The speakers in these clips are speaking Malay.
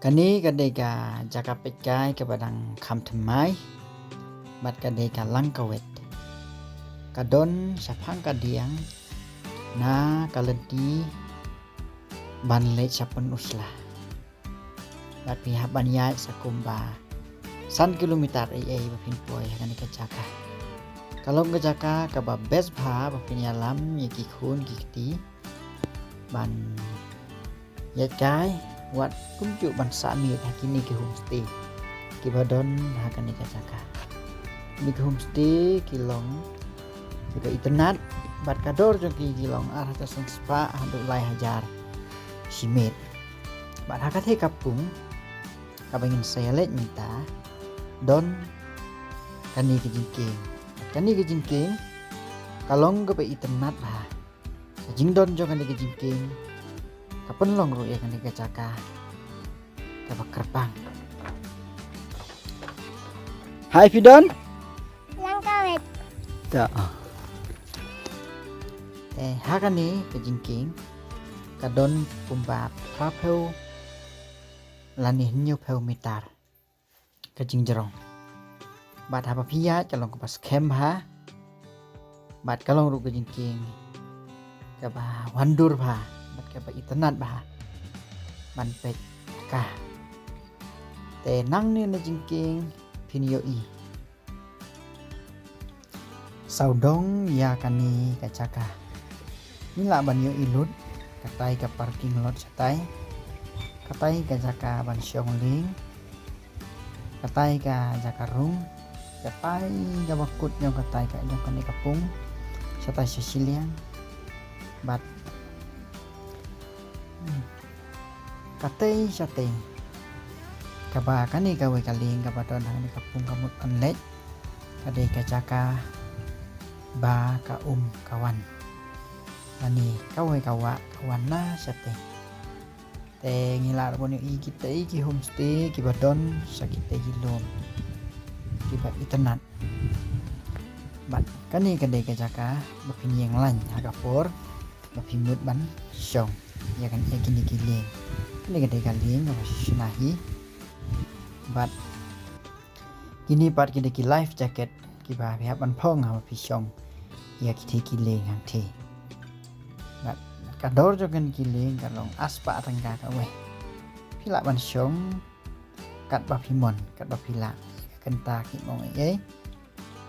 Kani kadega jaka pekai kepadang kam temai bat kadega langkawet kadon sapang kadiang na kaledi banle sapun uslah bat pihak banyai sakumba san kilometer ai bapin poi kani kajaka kalau kajaka kaba best bha bapin yalam yaki khun kikti ban yakai wat kunjuk bansa mi hakini ke homestay ki badon hakani kajaka ni ke homestay kilong juga internet bat kador jong ki kilong arah tasan spa handuk lai hajar simet bat hakat he kapung kabangin selet minta don kani ke jingking kalong ke internet bah jing don jong kani ke jingking kapan long ru ya kani kajaka kabak kerbang. Hai Fidon. Langkawet. Ya. Hakani kejingking kadon pumba papeu lani nyu peu mitar kejing jerong. Bat hapa pia calong kepas kem ha. Bat kalong ru kejingking kaba wandur ba. Bat kaba internet ba. Ban pet ka. Te nang ni na jingking pinyo i. Saudong ya kani kacaka. Nila banyo ilut katai ka parking lot satai. Katai ka jaka ban syongling. Katai ka jaka rung. Katai ka bakut nyong katai ka nyong kani kapung. Satai sisiliang. Bat katai satay. Kaba kani kawe kaling kabadon hang ni kapung kamut onlet. Kadai ka jaka ba kawan ani kawe kawa kawan na sate te ngilar pun i kita ki homestay ki badon sakite gilom ki ba internet bat kani kadai ka jaka bapin yang lan agapor bapimut ban syong ya kan kini giling kani kadai kaling ba sinahi bat kini part kini ki life jacket kiba pihak ban phong ha pisong ya kiti kiling hang te bat kador jogen kiling kalong aspa tangga kawe pila ban syong kat ba pimon kat ba pila kenta ki mong ai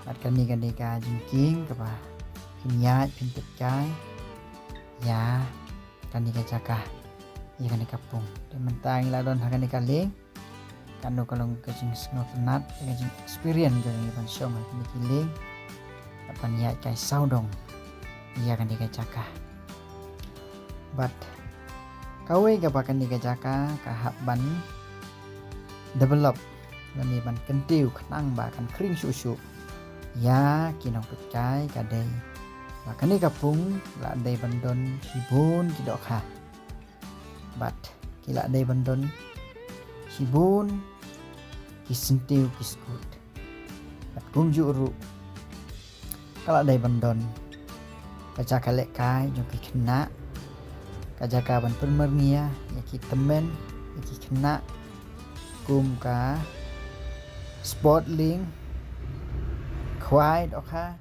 bat kani ka jingking ka ba pinyat pintuk kai ya kani ka jaka ya kani kapung de mentang la don kani kaling kanu kalong kajing snot kajing experience jogen ban syong kani kiling pan ya kai saudong iya kan dikajaka bat kawe gabakan dikajaka kahap ban develop lani ban kentiu kenang bahkan kering susu ya kinong pecai kadai bahkan ni kapung la dai bandon sibun kidok ha bat kila dai bandon sibun kisentiu kiskut bat gungju ru kalau dari bandon kajaka lek kai joki kena kajaka ban permernia yaki temen yaki kena kum ka sport link kwai dok ha